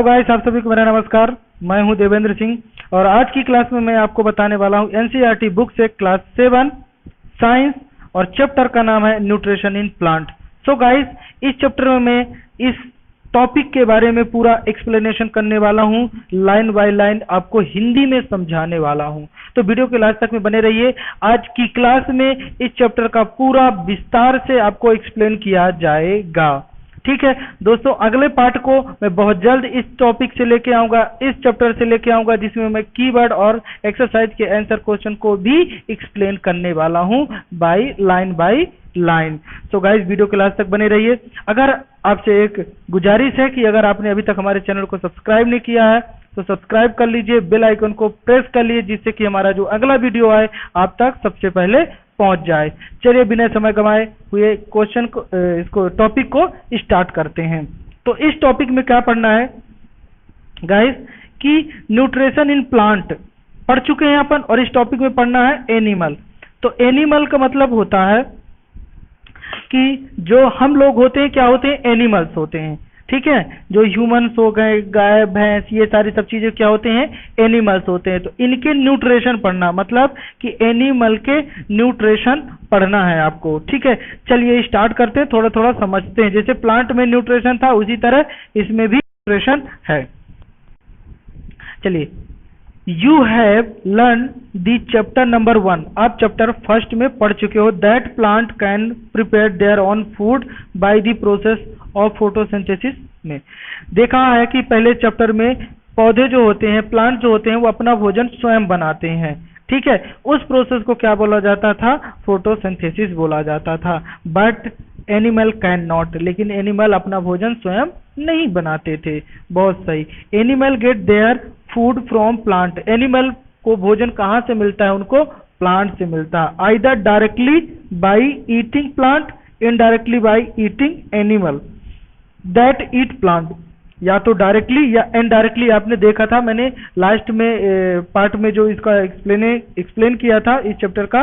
तो गाइस आप सभी को मेरा नमस्कार। मैं हूं देवेंद्र सिंह और आज की क्लास में मैं आपको बताने वाला हूं एनसीईआरटी बुक से क्लास 7 साइंस और चैप्टर का नाम है nutrition in plant. So guys इस चैप्टर में मैं इस टॉपिक के बारे में पूरा एक्सप्लेनेशन करने वाला हूं, लाइन बाय लाइन आपको हिंदी में समझाने वाला हूं। तो वीडियो के लास्ट तक में बने रहिए। आज की क्लास में इस चैप्टर का पूरा विस्तार से आपको एक्सप्लेन किया जाएगा। ठीक है दोस्तों, अगले पार्ट को मैं बहुत जल्द इस टॉपिक से लेके आऊंगा, इस चैप्टर से लेके आऊंगा, जिसमें मैं कीवर्ड और एक्सरसाइज के आंसर क्वेश्चन को भी एक्सप्लेन करने वाला हूं by line. So guys video के लास्ट तक बने रहिए। अगर आपसे एक गुजारिश है कि अगर आपने अभी तक हमारे चैनल को सब्सक्राइब नहीं किया है तो सब्सक्राइब कर लीजिए, बेल आइकन को प्रेस कर लीजिए, जिससे कि हमारा जो अगला वीडियो आए आप तक सबसे पहले पहुंच जाए। चलिए बिना समय गंवाए हुए क्वेश्चन को इसको टॉपिक को स्टार्ट करते हैं। तो इस टॉपिक में क्या पढ़ना है गाइस कि न्यूट्रिशन इन प्लांट पढ़ चुके हैं अपन, और इस टॉपिक में पढ़ना है एनिमल। तो एनिमल का मतलब होता है कि जो हम लोग होते हैं क्या होते हैं, एनिमल्स होते हैं। ठीक है, जो ह्यूमंस हो गए, गाय भैंस, ये सारी सब चीजें क्या होते हैं, एनिमल्स होते हैं। तो इनके न्यूट्रिशन पढ़ना मतलब कि एनिमल के न्यूट्रिशन पढ़ना है आपको। ठीक है, चलिए स्टार्ट करते हैं, थोड़ा थोड़ा समझते हैं। जैसे प्लांट में न्यूट्रिशन था उसी तरह इसमें भी न्यूट्रिशन है। चलिए, you have learn the chapter number 1। आप चैप्टर फर्स्ट में पढ़ चुके हो, that plant can prepare their own food by the process of photosynthesis में देखा है कि पहले चैप्टर में पौधे जो होते हैं, प्लांट जो होते हैं, वो अपना भोजन स्वयं बनाते हैं। ठीक है, उस प्रोसेस को क्या बोला जाता था, फोटोसिंथेसिस बोला जाता था। बट एनिमल कैन नॉट, लेकिन एनिमल अपना भोजन स्वयं नहीं बनाते थे। बहुत सही, animal gate their food from plant. Animal को भोजन कहाँ से मिलता है, उनको प्लांट से मिलता है। Either directly by eating plant, indirectly by eating animal that eat plant. या तो डायरेक्टली या इनडायरेक्टली। आपने देखा था मैंने लास्ट में पार्ट में जो इसका एक्सप्लेन किया था इस चैप्टर का,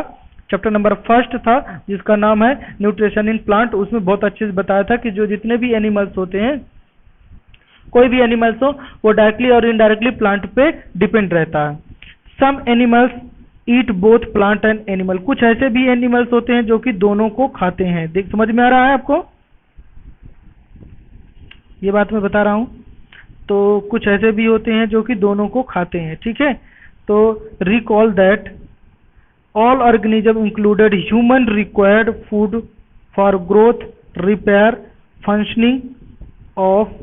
चैप्टर नंबर फर्स्ट था जिसका नाम है न्यूट्रिशन इन प्लांट। उसमें बहुत अच्छे से बताया था कि जो जितने भी एनिमल्स होते हैं, कोई भी एनिमल्स हो, वो डायरेक्टली और इनडायरेक्टली प्लांट पे डिपेंड रहता है। Some animals eat both plant and animal. कुछ ऐसे भी एनिमल्स होते हैं जो कि दोनों को खाते हैं। देख समझ में आ रहा है आपको, ये बात मैं बता रहा हूं। तो कुछ ऐसे भी होते हैं जो कि दोनों को खाते हैं। ठीक है, तो recall that all organism included human required food for growth, repair, functioning of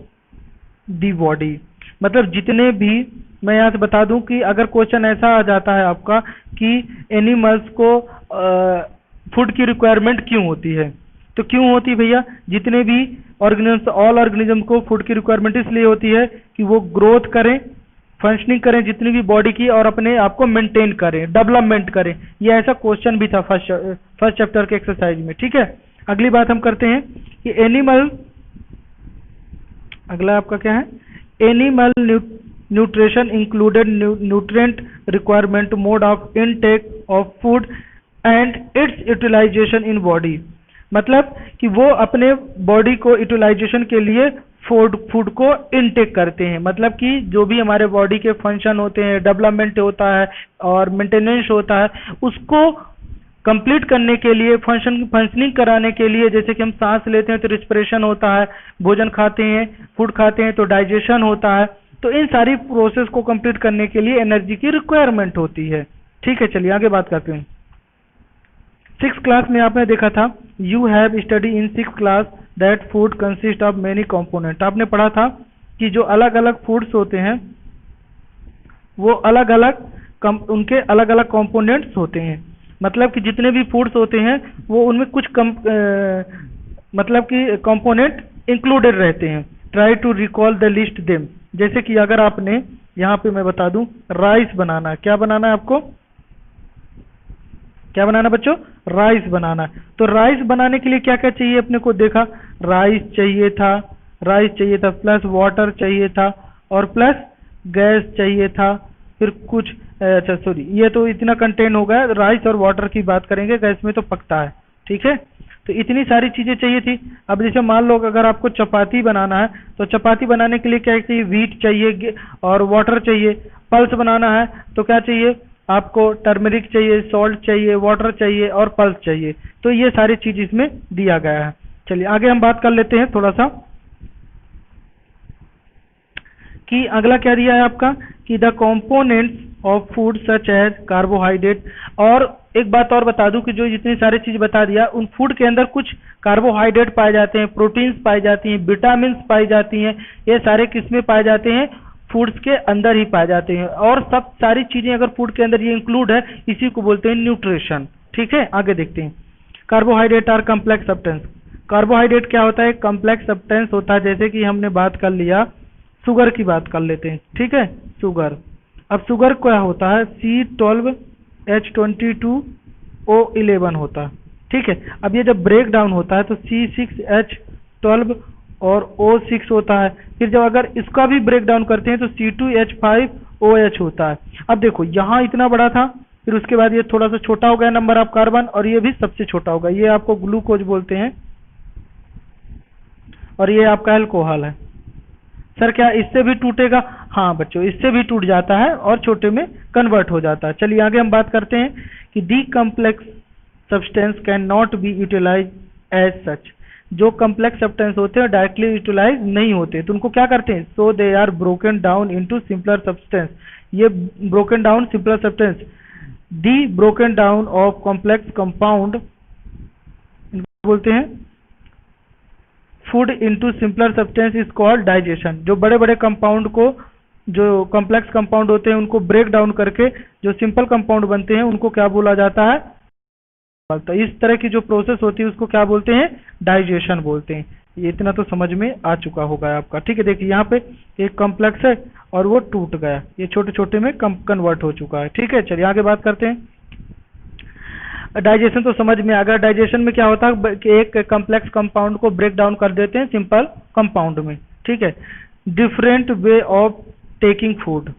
the body. मतलब जितने भी, मैं यहाँ से बता दूं कि अगर क्वेश्चन ऐसा आ जाता है आपका कि एनिमल्स को फूड की रिक्वायरमेंट क्यों होती है, तो क्यों होती है भैया, जितने भी ऑर्गेनिज्म, ऑल ऑर्गेनिज्म को फूड की रिक्वायरमेंट इसलिए होती है कि वो ग्रोथ करें, फंक्शनिंग करें जितनी भी बॉडी की, और अपने आप को मेंटेन करें, डेवलपमेंट करें। ये ऐसा क्वेश्चन भी था फर्स्ट चैप्टर के एक्सरसाइज में। ठीक है, अगली बात हम करते हैं कि एनिमल, अगला आपका क्या है, animal nutrition included nutrient requirement, mode of intake of food and its utilization in body. मतलब कि वो अपने बॉडी को यूटिलाइजेशन के लिए फूड को इनटेक करते हैं। मतलब कि जो भी हमारे बॉडी के फंक्शन होते हैं, डेवलपमेंट होता है और मेंटेनेंस होता है, उसको कंप्लीट करने के लिए, फंक्शनिंग कराने के लिए, जैसे कि हम सांस लेते हैं तो रिस्पिरेशन होता है, भोजन खाते हैं, फूड खाते हैं तो डाइजेशन होता है। तो इन सारी प्रोसेस को कंप्लीट करने के लिए एनर्जी की रिक्वायरमेंट होती है। ठीक है, चलिए आगे बात करते हैं। 6th क्लास में आपने देखा था, you have study in 6th class that food consist of many component. आपने पढ़ा था कि जो अलग अलग फूड्स होते हैं वो अलग अलग उनके अलग अलग कंपोनेंट्स होते हैं। मतलब कि जितने भी फूड्स होते हैं वो उनमें कुछ मतलब कि कंपोनेंट इंक्लूडेड रहते हैं। Try to recall the list them. जैसे कि अगर आपने यहाँ पे मैं बता दूं, राइस बनाना, क्या बनाना है आपको, क्या बनाना बच्चों, राइस बनाना। तो राइस बनाने के लिए क्या क्या चाहिए अपने को, देखा राइस चाहिए था, प्लस वाटर चाहिए था, और प्लस गैस चाहिए था, फिर कुछ, अच्छा सॉरी, ये तो इतना कंटेंट होगा, राइस और वाटर की बात करेंगे, गैस में तो पकता है। ठीक है, तो इतनी सारी चीजें चाहिए थी। अब जैसे मान लो अगर आपको चपाती बनाना है तो चपाती बनाने के लिए क्या चाहिए, व्हीट चाहिए और वाटर चाहिए। पल्स बनाना है तो क्या चाहिए आपको, टर्मरिक चाहिए, सॉल्ट चाहिए, वाटर चाहिए और पल्स चाहिए। तो ये सारी चीज इसमें दिया गया है। चलिए आगे हम बात कर लेते हैं थोड़ा सा कि अगला क्या दिया है आपका, कि the components of food such as carbohydrate. और एक बात और बता दूं कि जो जितनी सारी चीज बता दिया, उन फूड के अंदर कुछ कार्बोहाइड्रेट पाए जाते हैं, प्रोटीन्स पाई जाती हैं, विटामिन पाई जाती हैं। ये सारे किसमें पाए जाते हैं, फूड्स के अंदर ही पाए जाते हैं। और सब सारी चीजें अगर फूड के अंदर ये इंक्लूड है, इसी को बोलते हैं न्यूट्रिशन। ठीक है, आगे देखते हैं। Carbohydrate are complex substance. Carbohydrate क्या होता है, कम्प्लेक्स सब्सटेंस होता है। जैसे कि हमने बात कर लिया, शुगर की बात कर लेते हैं। ठीक है, शुगर। अब शुगर क्या होता है, C12H22O11 होता है। ठीक है, अब ये जब ब्रेक डाउन होता है तो C6H12 और O6 होता है। फिर जब अगर इसका भी ब्रेक डाउन करते हैं तो C2H5OH होता है। अब देखो यहाँ इतना बड़ा था, फिर उसके बाद ये थोड़ा सा छोटा हो गया नंबर ऑफ कार्बन, और ये भी सबसे छोटा होगा। ये आपको ग्लूकोज बोलते हैं और ये आपका अल्कोहल है। सर क्या इससे भी टूटेगा? हाँ बच्चों, इससे भी टूट जाता है और छोटे में कन्वर्ट हो जाता है। चलिए आगे हम बात करते हैं कि the complex substance can not be utilise as such. जो कम्प्लेक्स सब्सटेंस होते हैं डायरेक्टली यूटिलाइज नहीं होते, तो उनको क्या करते हैं, so they are broken down into simpler substance. ये broken down simpler substance, the broken down of complex compound बोलते हैं food into simpler substance is called digestion. जो बड़े बड़े कंपाउंड को, जो कॉम्प्लेक्स कंपाउंड होते हैं उनको ब्रेक डाउन करके जो सिंपल कंपाउंड बनते हैं उनको क्या बोला जाता है, तो इस तरह की जो प्रोसेस होती है उसको क्या बोलते हैं, डाइजेशन बोलते हैं। ये इतना तो समझ में आ चुका होगा आपका। ठीक है, देखिए यहाँ पे एक कॉम्प्लेक्स है और वो टूट गया, ये छोटे छोटे में कन्वर्ट हो चुका है। ठीक है, चलिए आगे बात करते हैं। डाइजेशन तो समझ में आ गया। डाइजेशन में क्या होता है कि एक कॉम्प्लेक्स कंपाउंड को ब्रेक डाउन कर देते हैं सिंपल कंपाउंड में। ठीक है, different way of taking food.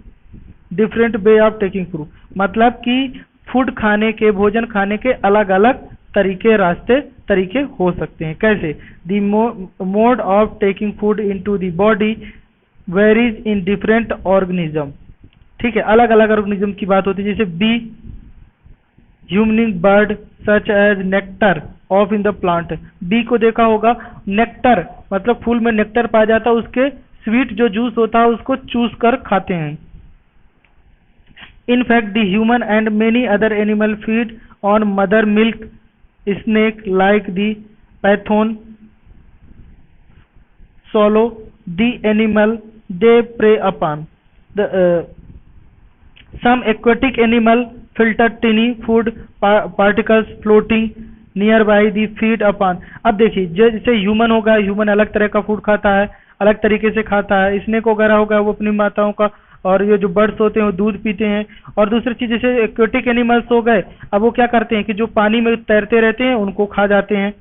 Different way of taking food मतलब कि फूड खाने के, भोजन खाने के अलग अलग तरीके, रास्ते, तरीके हो सकते हैं। कैसे, the mode of taking food into the body varies in different organism. ठीक है, अलग अलग ऑर्गेनिज्म की बात होती है। जैसे bee humming bird such as nectar of in the plant. Bee को देखा होगा, नेक्टर मतलब फूल में नेक्टर पाया जाता है, उसके स्वीट जो जूस होता है उसको चूस कर खाते हैं। In fact, the human and many other animal feed on mother milk snake like the python swallow the animal they prey upon. Some aquatic animal filter tiny food particles floating nearby the feed upon. अब देखिए जैसे human होगा, human अलग तरह का food खाता है, अलग तरीके से खाता है। स्नेक वगैरह होगा वो अपनी माताओं का, और ये जो बर्ड्स होते हैं वो दूध पीते हैं। और दूसरी चीज जैसे एक्वेटिक एनिमल्स हो गए, अब वो क्या करते हैं कि जो पानी में तैरते रहते हैं उनको खा जाते हैं।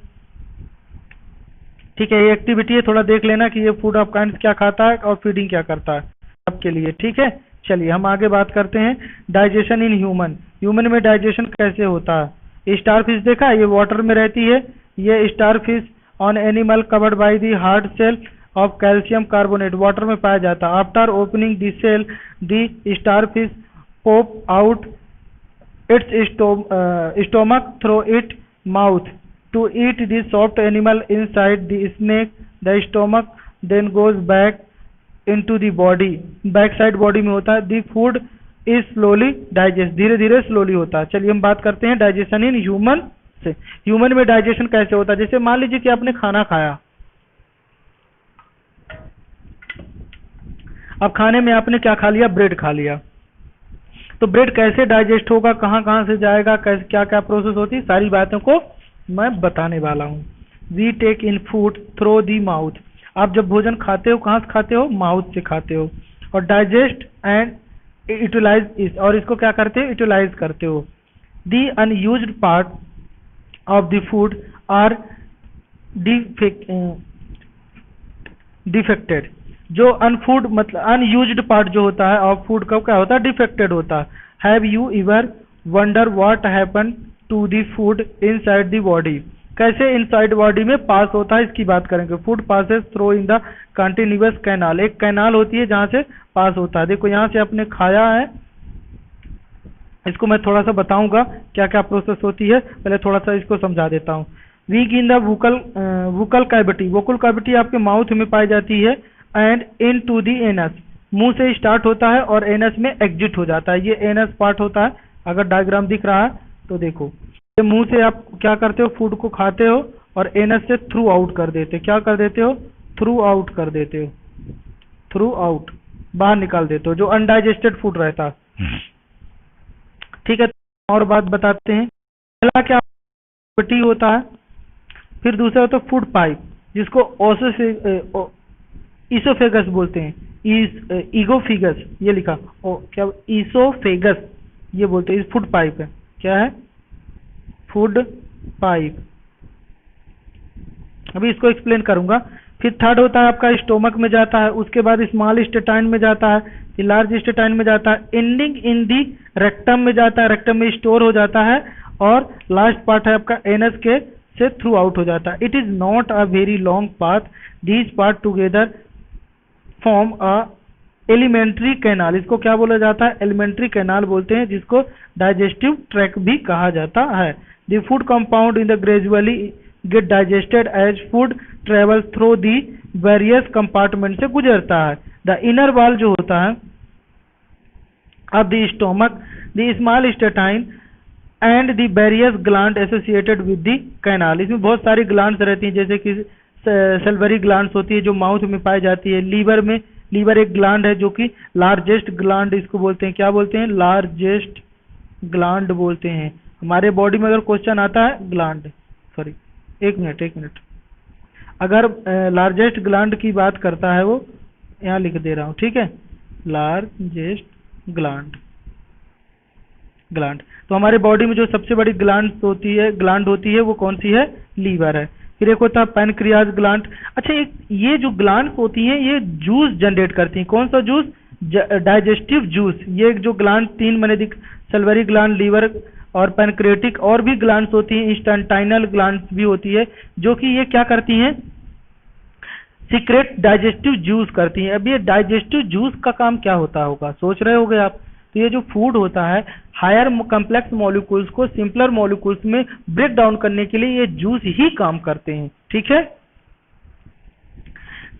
ठीक है, ये एक्टिविटी है, थोड़ा देख लेना कि ये फूड ऑफ काइंड्स क्या खाता है और फीडिंग क्या करता है सबके लिए। ठीक है, चलिए हम आगे बात करते हैं डाइजेशन इन ह्यूमन। ह्यूमन में डाइजेशन कैसे होता है। स्टार फिश देखा, ये वाटर में रहती है। ये star fish on animal covered by the hard shell of calcium carbonate, water में पाया जाता है। After opening the shell the star fish pop out its stomach through it mouth to eat the soft animal inside the snake. The stomach then goes back into the body, back side body में होता है। The food is slowly digest, धीरे धीरे slowly होता है। चलिए हम बात करते हैं डाइजेशन इन ह्यूमन से। ह्यूमन में डाइजेशन कैसे होता है, जैसे मान लीजिए कि आपने खाना खाया, अब खाने में आपने क्या खा लिया, ब्रेड खा लिया। तो ब्रेड कैसे डाइजेस्ट होगा, कहाँ कहाँ से जाएगा, कैसे क्या क्या प्रोसेस होती है, सारी बातों को मैं बताने वाला हूँ। We take in food through the mouth. आप जब भोजन खाते हो कहाँ से खाते हो, माउथ से खाते हो। और डाइजेस्ट एंड यूटिलाइज इस, और इसको क्या करते हो, यूटिलाइज करते हो। The unused part of the food are defected. जो अनफूड मतलब अनयूज्ड पार्ट जो होता है ऑफ फूड का क्या होता है, डिफेक्टेड होता है। Have you ever wonder what happen to the food inside the body. कैसे इनसाइड बॉडी में पास होता है इसकी बात करेंगे। Food passes through in the continuous canal, एक कैनाल होती है जहाँ से पास होता है। देखो यहाँ से आपने खाया है, इसको मैं थोड़ा सा बताऊंगा क्या क्या प्रोसेस होती है, पहले थोड़ा सा इसको समझा देता हूँ। Week in the vocal cavity, vocal cavity आपके माउथ में पाई जाती है। And into the anus, मुंह से स्टार्ट होता है और एनस में एग्जिट हो जाता है। ये एनस पार्ट होता है, अगर डायग्राम दिख रहा है तो देखो, ये मुंह से आप क्या करते हो, फूड को खाते हो और एनस से थ्रू आउट कर देते हो। क्या कर देते हो, थ्रू आउट कर देते हो, थ्रू आउट बाहर निकाल देते हो, जो अनडाइजेस्टेड फूड रहता है। ठीक है, और बात बताते हैं। पहला क्या कैविटी होता है, फिर दूसरा होता है फूड पाइप, जिसको ईसोफेगस बोलते हैं। ईगोफिगस ये लिखा, क्या ईसोफेगस ये बोलते हैं। फूड पाइप है, क्या है, फूड पाइप। अभी इसको एक्सप्लेन करूंगा। फिर थर्ड होता है आपका स्टोमक में जाता है, उसके बाद स्मॉल इंटेस्टाइन में जाता है, फिर लार्ज इंटेस्टाइन में जाता है, एंडिंग इन दी रेक्टम में जाता है, रेक्टम में स्टोर हो जाता है, और लास्ट पार्ट है आपका एनस के से थ्रू आउट हो जाता है। It is not a very long path, these part together form a elementary canal. इसको क्या बोला जाता है, एलिमेंट्री कैनाल बोलते हैं, जिसको डाइजेस्टिव ट्रैक भी कहा जाता है। The food compound in the gradually get digested as food travel through the various compartment से गुजरता है। द इनर वॉल जो होता है of the stomach, the small intestine and the various glands associated with the canal। इसमें बहुत सारी glands रहती हैं, जैसे कि सल्वरी ग्लैंड्स होती है जो माउथ में पाई जाती है। लीवर में, लीवर एक ग्लैंड है जो कि लार्जेस्ट ग्लैंड इसको बोलते हैं। क्या बोलते हैं, लार्जेस्ट ग्लैंड बोलते हैं। हमारे बॉडी में अगर क्वेश्चन आता है ग्लैंड, सॉरी एक मिनट, अगर लार्जेस्ट ग्लैंड की बात करता है वो, यहाँ लिख दे रहा हूँ, ठीक है, लार्जेस्ट ग्लैंड। तो हमारे बॉडी में जो सबसे बड़ी ग्लैंड होती है वो कौन सी है, लीवर है। फिर एक होता है पैनक्रियाज ग्लैंड। अच्छा, ये जो ग्लैंड होती है ये जूस जनरेट करती हैं। कौन सा जूस, डाइजेस्टिव जूस। ये जो ग्लैंड तीन मैंने सल्वरी ग्लैंड, लीवर और पैनक्रियाटिक, और भी ग्लैंड्स होती हैं, इंस्टेंटाइनल ग्लैंड्स भी होती है, जो कि ये क्या करती हैं, सीक्रेट डाइजेस्टिव जूस करती हैं। अब ये डाइजेस्टिव जूस का काम क्या होता होगा, सोच रहे होगे आप। तो ये जो फूड होता है, हायर कॉम्प्लेक्स मॉलिक्यूल्स को सिंपलर मॉलिक्यूल्स में ब्रेक डाउन करने के लिए ये जूस ही काम करते हैं। ठीक है,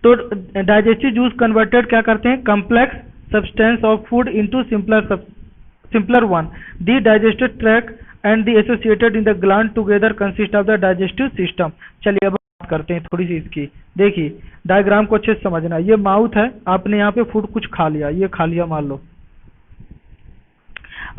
तो डाइजेस्टिव जूस कन्वर्टेड क्या करते हैं, complex substance of food into simpler one. The digestive tract and the associated in the gland together consist of the digestive system. चलिए अब बात करते हैं थोड़ी सी इसकी। देखिए डायग्राम को अच्छे से समझना। ये माउथ है, आपने यहाँ पे फूड कुछ खा लिया, ये खा लिया मान लो।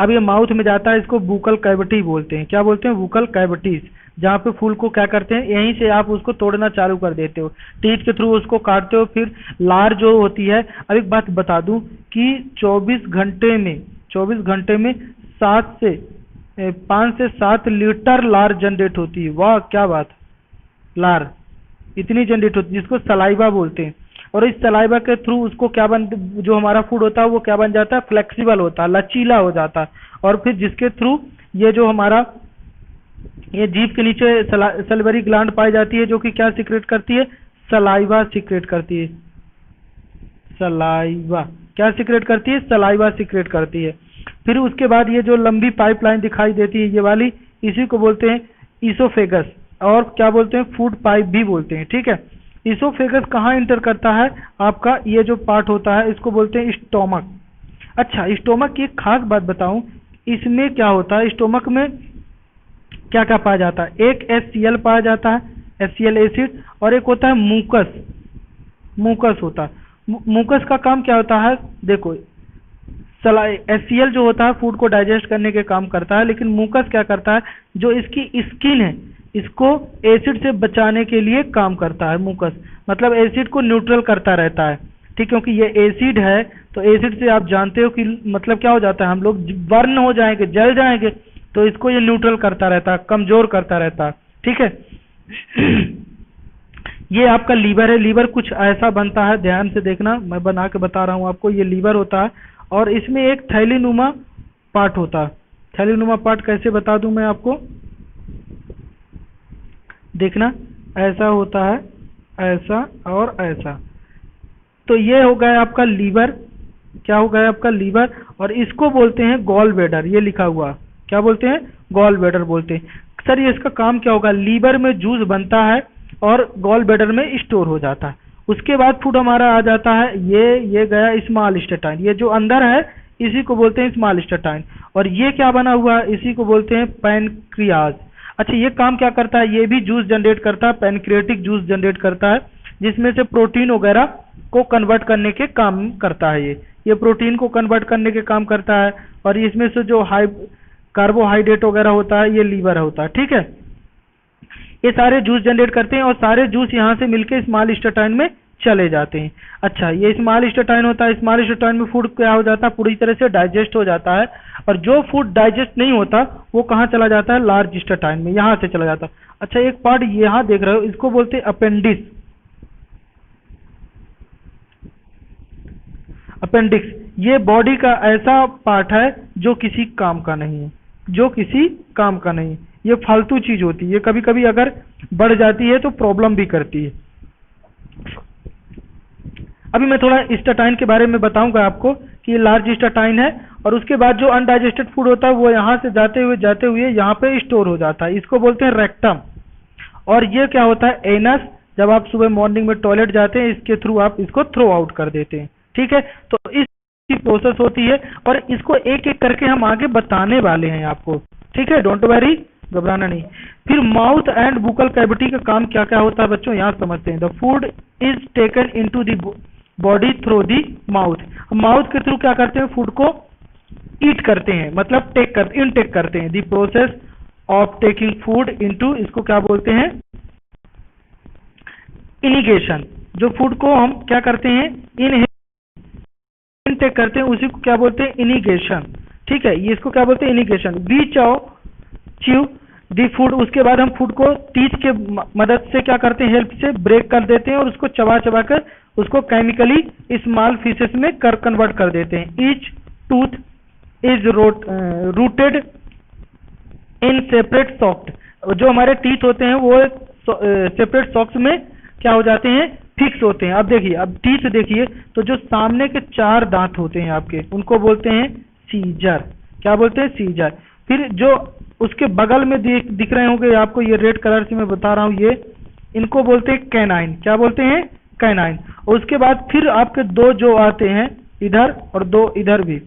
अब ये माउथ में जाता है, इसको बुकल कैविटी बोलते हैं। क्या बोलते हैं, बुकल कैविटीज, जहाँ पे फूल को क्या करते हैं, यहीं से आप उसको तोड़ना चालू कर देते हो, टीथ के थ्रू उसको काटते हो। फिर लार जो होती है, अब एक बात बता दूं कि 24 घंटे में 5 से 7 लीटर लार जनरेट होती है। वाह क्या बात, लार इतनी जनरेट होती है, जिसको सलाइवा बोलते हैं। और इस सलाइवा के थ्रू उसको क्या जो हमारा फूड होता है वो क्या बन जाता है, फ्लेक्सिबल होता है, लचीला हो जाता है। और फिर जिसके थ्रू ये जो हमारा ये जीभ के नीचे सल्वरी ग्लैंड पाई जाती है, जो कि क्या सीक्रेट करती है, सलाइवा सीक्रेट करती है। सलाइवा क्या सीक्रेट करती है, सलाइवा सीक्रेट करती है। फिर उसके बाद ये जो लंबी पाइपलाइन दिखाई देती है ये वाली, इसी को बोलते हैं ईसोफेगस, और क्या बोलते हैं, फूड पाइप भी बोलते हैं। ठीक है, ईसोफेगस कहाँ इंटर करता है, आपका ये जो पार्ट होता है इसको बोलते हैं स्टोमक। अच्छा, स्टोमक की एक खास बात बताऊं, इसमें क्या होता है, स्टोमक में क्या क्या पाया जाता है, एक HCl पाया जाता है, HCl एसिड, और एक होता है मूकस होता है। मूकस का काम क्या होता है, देखो HCl जो होता है फूड को डाइजेस्ट करने के काम करता है, लेकिन मूकस क्या करता है, जो इसकी स्किन है इसको एसिड से बचाने के लिए काम करता है। मूकस मतलब एसिड को न्यूट्रल करता रहता है। ठीक, क्योंकि ये एसिड है तो एसिड से आप जानते हो कि मतलब क्या हो जाता है, हम लोग बर्न हो जाएंगे, जल जाएंगे, तो इसको ये न्यूट्रल करता रहता है, कमजोर करता रहता है। ठीक है, ये आपका लीवर है। लीवर कुछ ऐसा बनता है, ध्यान से देखना, मैं बना के बता रहा हूँ आपको। ये लीवर होता है और इसमें एक थैलीनुमा पार्ट होता है। थैलीनुमा पार्ट कैसे बता दूं मैं आपको, देखना, ऐसा होता है, ऐसा और ऐसा। तो ये हो गया आपका लीवर, क्या हो गया आपका लीवर, और इसको बोलते हैं गॉल ब्लैडर। ये लिखा हुआ क्या बोलते हैं? गॉल ब्लैडर बोलते हैं। सर ये इसका काम क्या होगा? लीवर में जूस बनता है और गॉल ब्लैडर में स्टोर हो जाता है। उसके बाद फूड हमारा आ जाता है, ये गया स्मॉल इंटेस्टाइन, ये जो अंदर है इसी को बोलते हैं स्मॉल इंटेस्टाइन। और ये क्या बना हुआ है? इसी को बोलते हैं पैनक्रियाज। अच्छा, ये काम क्या करता है? ये भी जूस जनरेट करता है, पैनक्रियाटिक जूस जनरेट करता है, जिसमें से प्रोटीन वगैरह को कन्वर्ट करने के काम करता है। ये प्रोटीन को कन्वर्ट करने के काम करता है। और इसमें से जो हाई कार्बोहाइड्रेट वगैरह होता है, ये लीवर होता है। ठीक है, ये सारे जूस जनरेट करते हैं और सारे जूस यहाँ से मिलके स्मॉल इंटेस्टाइन में चले जाते हैं। अच्छा, ये स्मॉल इंटेस्टाइन होता है, स्मॉल इंटेस्टाइन में फूड क्या हो जाता है? पूरी तरह से डाइजेस्ट हो जाता है। और जो फूड डाइजेस्ट नहीं होता वो कहाँ चला जाता है? लार्ज इंटेस्टाइन में, यहाँ से चला जाता है। अच्छा, एक पार्ट यहाँ देख रहे हो, इसको बोलते हैं अपेंडिक्स। अपेंडिक्स ये बॉडी का ऐसा पार्ट है जो किसी काम का नहीं है, जो किसी काम का नहीं है। ये फालतू चीज होती है, ये कभी कभी अगर बढ़ जाती है तो प्रॉब्लम भी करती है। अभी मैं थोड़ा स्टेटाइन के बारे में बताऊंगा आपको कि ये लार्ज स्टेटाइन है। और उसके बाद जो अनडाइजेस्टेड फूड होता है वो यहाँ से जाते हुए यहाँ पे स्टोर हो जाता है, इसको बोलते हैं रेक्टम। और ये क्या होता है? एनस। जब आप सुबह मॉर्निंग में टॉयलेट जाते हैं, इसके थ्रू आप इसको थ्रो आउट कर देते हैं। ठीक है, तो इस की प्रोसेस होती है और इसको एक एक करके हम आगे बताने वाले हैं आपको। ठीक है, डोंट वरी, घबराना नहीं। फिर माउथ एंड बुकल कैविटी का काम क्या क्या होता है बच्चों, यहाँ समझते हैं। The food is taken into the body through the mouth. Mouth के थ्रू क्या करते हैं? फूड को ईट करते हैं, मतलब इनटेक करते हैं। The process of taking food into, इसको क्या बोलते हैं? इनिगेशन। जो फूड को हम क्या करते हैं? इनटेक करते हैं, उसी को क्या बोलते हैं? इनिगेशन। ठीक है, ये इसको क्या बोलते हैं? Ingestion. We chew the food. उसके बाद हम फूड को टीथ के मदद से क्या करते हैं? हेल्प से ब्रेक कर देते हैं और उसको चबा चबा कर उसको केमिकली स्मॉल पीसेस में कन्वर्ट कर देते हैं। Each tooth is rooted in separate सॉक्ट। जो हमारे टीथ होते हैं वो सेपरेट सॉक्स में क्या हो जाते हैं? फिक्स होते हैं। अब देखिए, अब टीथ देखिए, तो जो सामने के 4 दांत होते हैं आपके, उनको बोलते हैं सीजर। क्या बोलते हैं? सीजर। फिर जो उसके बगल में दिख रहे होंगे आपको, ये रेड कलर से मैं बता रहा हूँ, ये इनको बोलते हैं कैनाइन। क्या बोलते हैं? कैनाइन। और उसके बाद फिर आपके 2 जो आते हैं इधर और 2 इधर भी।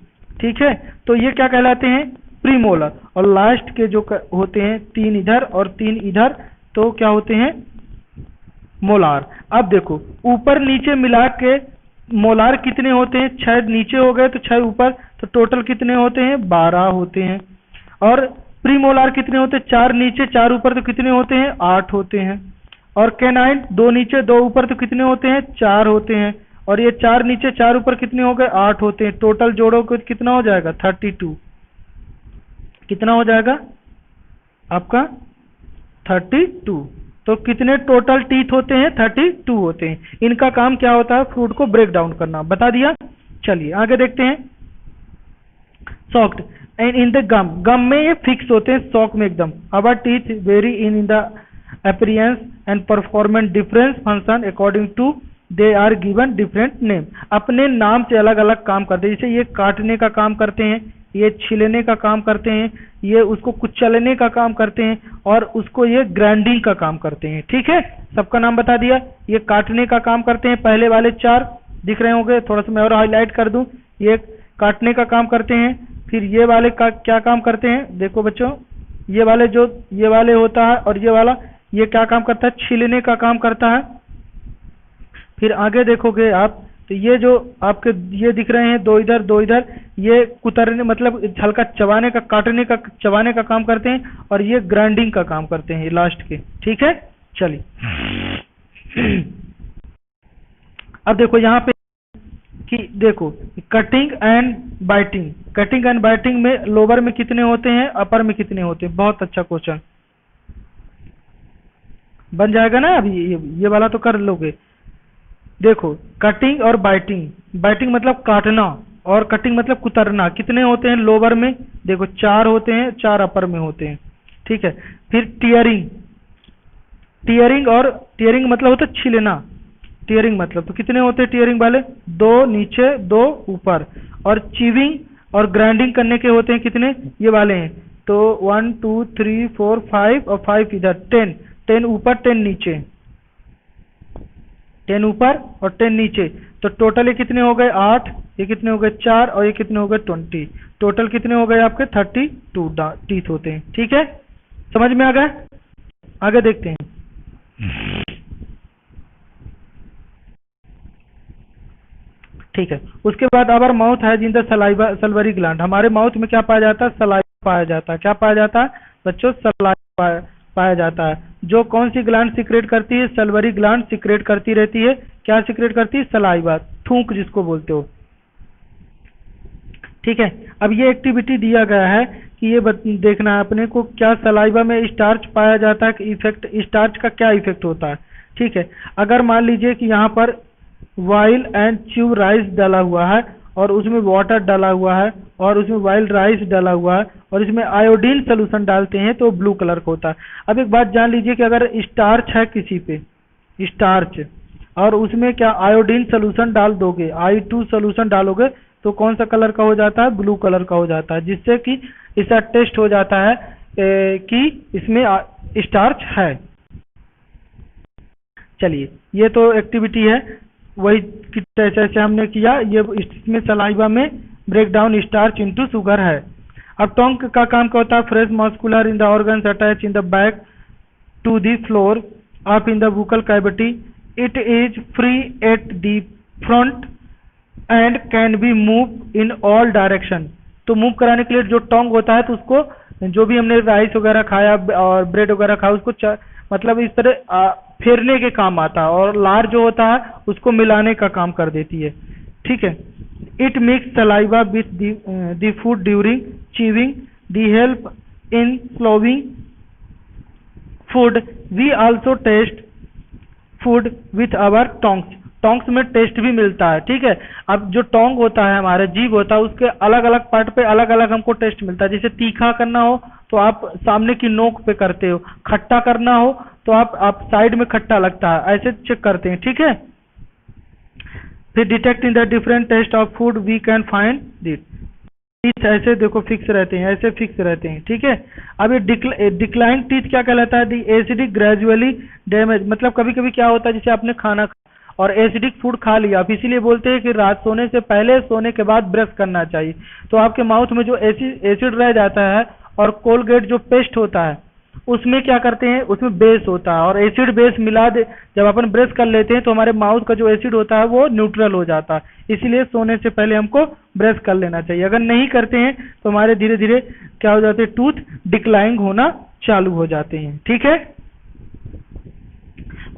ठीक है, तो ये क्या कहलाते हैं? प्रीमोलर। और लास्ट के जो होते हैं 3 इधर और 3 इधर, तो क्या होते हैं? मोलार। अब देखो, ऊपर नीचे मिला के मोलार कितने होते हैं? 6 नीचे हो गए तो 6 ऊपर, तो टोटल कितने होते हैं? 12 होते हैं। और प्रीमोलार कितने होते हैं? 4 नीचे 4 ऊपर, तो कितने होते हैं? 8 होते हैं। और कैनाइन 2 नीचे 2 ऊपर, तो कितने होते हैं? 4 होते हैं। और ये 4 नीचे 4 ऊपर कितने हो गए? 8 होते हैं। टोटल जोड़ो को कितना हो जाएगा? 32। कितना हो जाएगा आपका? 32। तो कितने टोटल टीथ होते हैं? 32 होते हैं। इनका काम क्या होता है? फ्रूट को ब्रेक डाउन करना। बता दिया। चलिए आगे देखते हैं। Socked and in the gum. Gum में ये फिक्स होते हैं, सॉक में एकदम। Our teeth very in the appearance and performance difference function according to they are given different name. अपने नाम से अलग अलग काम करते हैं। जैसे ये काटने का काम करते हैं, ये छिलने का काम करते हैं, ये उसको कुचलने का काम करते हैं, और उसको ये ग्राइंडिंग का काम करते हैं। ठीक है, सबका नाम बता दिया। ये काटने का काम करते हैं, पहले वाले 4 दिख रहे होंगे, थोड़ा सा मैं और हाईलाइट कर दूं। ये काटने का काम करते हैं। फिर ये वाले का क्या काम करते हैं? देखो बच्चों, ये वाले जो ये वाले होता है और ये वाला, ये क्या काम करता है? छिलने का काम करता है। फिर आगे देखोगे आप, तो ये जो आपके ये दिख रहे हैं 2 इधर 2 इधर, ये कुतरने मतलब हल्का चबाने का, काटने का, चबाने का काम करते हैं। और ये ग्राइंडिंग का काम करते हैं, ये लास्ट के। ठीक है, चलिए अब देखो यहाँ पे कि देखो cutting and biting. Cutting and biting में लोअर में कितने होते हैं, अपर में कितने होते हैं? बहुत अच्छा क्वेश्चन बन जाएगा ना। अभी ये वाला तो कर लोगे। देखो कटिंग और बाइटिंग, बाइटिंग मतलब काटना और कटिंग मतलब कुतरना, कितने होते हैं लोअर में? देखो 4 होते हैं, 4 अपर में होते हैं। ठीक है, फिर टीयरिंग, टीयरिंग, और टीयरिंग मतलब होता है छीलना, टीयरिंग मतलब तो कितने होते हैं टीयरिंग वाले? दो नीचे दो ऊपर। और चीविंग और ग्राइंडिंग करने के होते हैं कितने? ये वाले हैं। तो 1 2 3 4 5 और 5 इधर, 10, 10 ऊपर 10 नीचे, 10 ऊपर और 10 नीचे। तो टोटल ये कितने हो गए? 8, ये कितने हो गए? 4, और ये कितने हो गए? 20। टोटल कितने हो गए आपके? 32 टीथ होते हैं। ठीक है, समझ में आ गया? आगे देखते हैं। ठीक है, उसके बाद our mouth has in the saliva salivary gland. हमारे माउथ में क्या पाया जाता है? सलाइवा पाया जाता है। क्या पाया जाता है बच्चों? सलाइवा पाया जाता है। जो कौन सी ग्लैंड सिक्रेट करती है? सल्वरी ग्लैंड सिक्रेट करती रहती है। क्या सिक्रेट करती है? सलाइवा, थूक जिसको बोलते हो। ठीक है, अब ये एक्टिविटी दिया गया है कि ये देखना है अपने को, क्या सलाइवा में स्टार्च पाया जाता है? इफेक्ट स्टार्च का क्या इफेक्ट होता है? ठीक है, अगर मान लीजिए कि यहाँ पर वाइल एंड च्यू राइस डाला हुआ है, और उसमें वाटर डाला हुआ है, और उसमें वाइल्ड राइस डाला हुआ है, और इसमें आयोडीन सोल्यूशन डालते हैं तो ब्लू कलर का होता है। अब एक बात जान लीजिए कि अगर स्टार्च है किसी पे, स्टार्च, और उसमें क्या आयोडीन सोल्यूशन डाल दोगे, I2 सोल्यूशन डालोगे, तो कौन सा कलर का हो जाता है? ब्लू कलर का हो जाता है, जिससे कि इसका टेस्ट हो जाता है कि इसमें स्टार्च है। चलिए, ये तो एक्टिविटी है, वही जैसे हमने किया, ये इसमें सलाइवा में break down starch into sugar है। अब टोंग का काम क्या होता है? Fresh muscular in the organs attach in the back to the floor up in the vocal cavity. It is free at the front and can be moved in all direction. तो move कराने के लिए जो टोंग होता है, तो उसको जो भी हमने राइस वगैरह खाया और ब्रेड वगैरह खाया, उसको मतलब इस तरह फेरने के काम आता है, और लार जो होता है उसको मिलाने का काम कर देती है। ठीक है, it mix saliva with the food during chewing, the help in swallowing food. We also taste food with our tongues. Tongues में टेस्ट भी मिलता है। ठीक है, अब जो टोंग होता है, हमारा जीभ होता है, उसके अलग अलग पार्ट पे अलग अलग हमको टेस्ट मिलता है। जैसे तीखा करना हो तो आप सामने की नोक पे करते हो, खट्टा करना हो तो आप साइड में खट्टा लगता है, ऐसे चेक करते हैं। ठीक है, फिर detect in the different taste of food we can find it. Teeth ऐसे देखो फिक्स रहते हैं, ऐसे फिक्स रहते हैं। ठीक है, अब ये डिक्लाइन टीथ क्या कहलाता है? दी एसिडिक ग्रेजुअली डैमेज। मतलब कभी कभी क्या होता है, जैसे आपने खाना और एसिडिक फूड खा लिया, आप इसीलिए बोलते हैं कि रात सोने से पहले, सोने के बाद ब्रश करना चाहिए। तो आपके माउथ में जो एसिड रह जाता है, और कोलगेट जो पेस्ट होता है उसमें क्या करते हैं? उसमें बेस होता है, और एसिड बेस मिला दे जब अपन ब्रश कर लेते हैं तो हमारे माउथ का जो एसिड होता है वो न्यूट्रल हो जाता है। इसीलिए सोने से पहले हमको ब्रश कर लेना चाहिए। अगर नहीं करते हैं तो हमारे धीरे धीरे क्या हो जाते हैं? टूथ डिक्लाइनिंग होना चालू हो जाते हैं। ठीक है,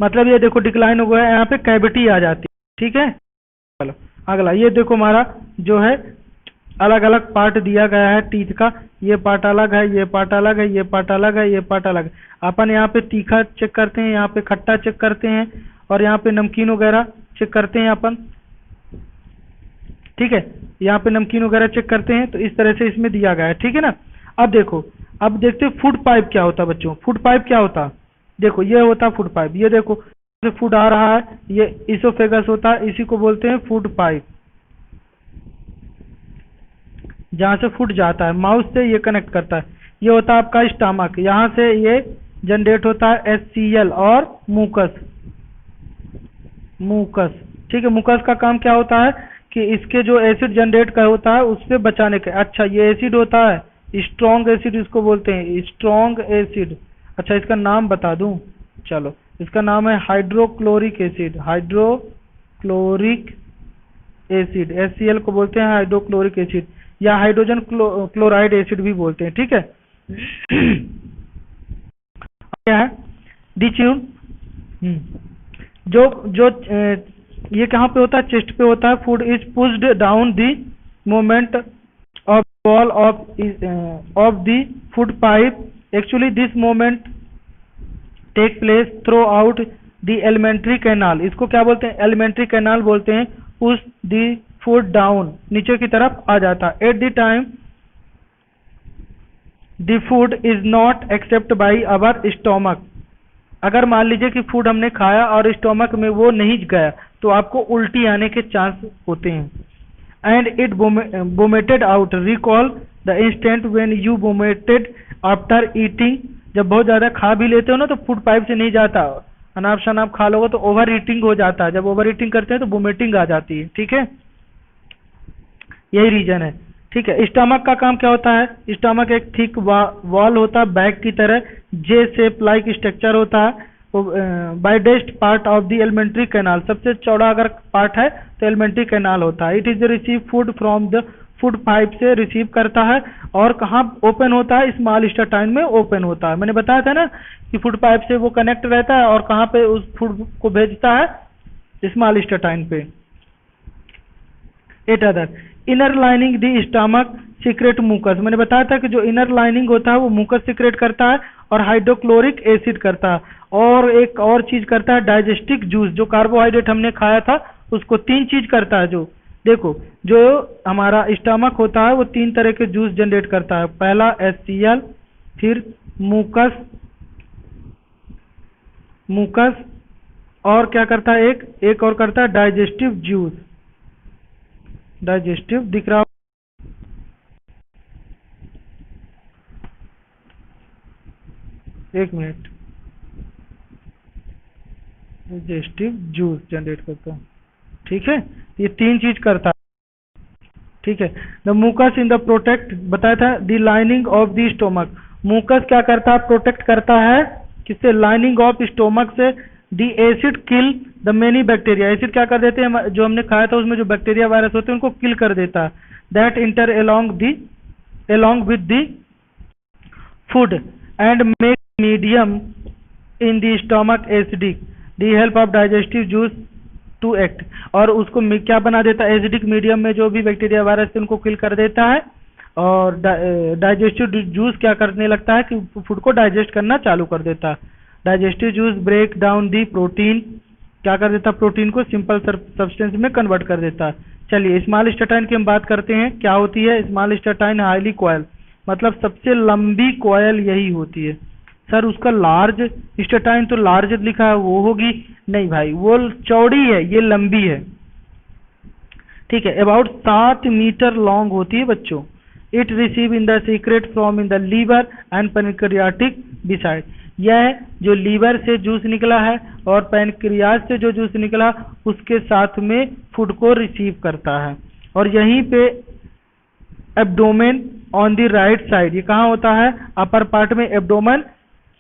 मतलब ये देखो डिक्लाइन हो गया, यहाँ पे कैविटी आ जाती है। ठीक है, चलो अगला ये देखो, हमारा जो है अलग अलग पार्ट दिया गया है टीथ का। ये पार्ट अलग है, ये पार्ट अलग है, ये पार्ट अलग है, ये पार्ट अलग है। अपन यहाँ पे तीखा चेक करते हैं, यहाँ पे खट्टा चेक करते हैं, और यहाँ पे नमकीन वगैरह चेक करते हैं अपन। ठीक है, यहाँ पे नमकीन वगैरह चेक करते हैं। तो इस तरह से इसमें दिया गया है। ठीक है ना, अब देखो, अब देखते हैं फूड पाइप क्या होता है बच्चों। फूड पाइप क्या होता है? देखो ये होता है फूड पाइप। ये देखो फूड आ रहा है, ये इसोफेगस होता है, इसी को बोलते हैं फूड पाइप। जहाँ से फूड जाता है, माउथ से ये कनेक्ट करता है। ये होता है आपका स्टमक, यहाँ से ये जनरेट होता है HCl और मूकस। मूकस, ठीक है, मूकस का काम क्या होता है कि इसके जो एसिड जनरेट का होता है उससे बचाने के। अच्छा, ये एसिड होता है स्ट्रॉन्ग एसिड, इसको बोलते हैं स्ट्रॉन्ग एसिड। अच्छा, इसका नाम बता दूं, चलो इसका नाम है hydrochloric acid. Hydrochloric acid, HCl को बोलते हैं हाइड्रोक्लोरिक एसिड, या हाइड्रोजन क्लोराइड एसिड भी बोलते हैं। ठीक है, क्या है? डिच्यून। जो जो ये कहाँ पे होता है? चेस्ट पे होता है। Food is pushed down the moment of wall of the food pipe. Actually this moment take place throughout the alimentary canal. इसको क्या बोलते हैं? एलिमेंट्री कैनाल बोलते हैं। पुश द फूड डाउन, नीचे की तरफ आ जाता है। At the time the food is not accept by our stomach. अगर मान लीजिए कि फूड हमने खाया और स्टोमक में वो नहीं गया तो आपको उल्टी आने के चांस होते हैं। And it vomited out, recall the instant when you vomited after eating. जब बहुत ज़्यादा खा भी लेते हो ना तो फूड पाइप से नहीं जाता, अनाप शनाप खा लोगे तो ओवर ईटिंग हो जाता है, जब ओवर ईटिंग करते हैं तो वोमिटिंग आ जाती है। ठीक है, यही रीजन है। ठीक है, स्टमक का काम क्या होता है? स्टमक एक थिक वॉल होता है, बैग की तरह जे शेप लाइक स्ट्रक्चर होता है। Widest part of the alimentary canal, सबसे चौड़ा अगर पार्ट है तो एलिमेंट्री कैनाल होता है। It is receive food from the food pipe से रिसीव करता है। और कहाँ ओपन होता है? स्मॉल इंटेस्टाइन में ओपन होता है। मैंने बताया था ना कि फूड पाइप से वो कनेक्ट रहता है और कहाँ पे उस फूड को भेजता है? स्मॉल इंटेस्टाइन पे। Eight other inner lining the stomach secret mucus, मैंने बताया था कि जो इनर लाइनिंग होता है वो मुकस सीक्रेट करता है और हाइड्रोक्लोरिक एसिड करता है। और एक और चीज करता है डाइजेस्टिक जूस, जो कार्बोहाइड्रेट हमने खाया था उसको 3 चीज करता है। जो देखो, जो हमारा स्टमक होता है वो 3 तरह के जूस जनरेट करता है। पहला HCl, फिर मुकस और क्या करता है? एक और करता है डाइजेस्टिव जूस। डाइजेस्टिव दिख रहा, एक मिनट, डाइजेस्टिव जूस जनरेट करता है। ठीक है, ये 3 चीज करता है। ठीक है, the mucus in the protect, बताया था the lining of the stomach. Mucus क्या करता है? प्रोटेक्ट करता है किससे? लाइनिंग ऑफ स्टोमक से। The acid kill the many bacteria, acid क्या कर देते हैं? जो हमने खाया था उसमें जो बैक्टीरिया वायरस होते हैं उनको किल कर देता है। That inter along with the food and make medium in the stomach acidic, the help of digestive juice to act। और उसको क्या बना देता है? एसिडिक मीडियम में जो भी बैक्टीरिया वायरस थे उनको किल कर देता है। और डाइजेस्टिव जूस क्या करने लगता है कि फूड को डाइजेस्ट करना चालू कर देता है। Digestive juice break down the protein, क्या कर देता है? प्रोटीन को सिंपल सब्सटेंस में कन्वर्ट कर देता है। चलिए स्मॉल इंटेस्टाइन की हम बात करते हैं, क्या होती है स्मॉल इंटेस्टाइन? हाईली कॉयल, मतलब सबसे लंबी कॉयल यही होती है। सर उसका लार्ज इंटेस्टाइन तो लार्ज लिखा है, वो होगी? नहीं भाई, वो चौड़ी है, ये लंबी है। ठीक है, अबाउट 7 मीटर लॉन्ग होती है बच्चों। It receive in the secret from in the liver and pancreatic beside, यह जो लीवर से जूस निकला है और पैनक्रियाज से जो जूस निकला उसके साथ में फूड को रिसीव करता है। और यहीं पे abdomen on the right side, ये कहाँ होता है? अपर पार्ट में abdomen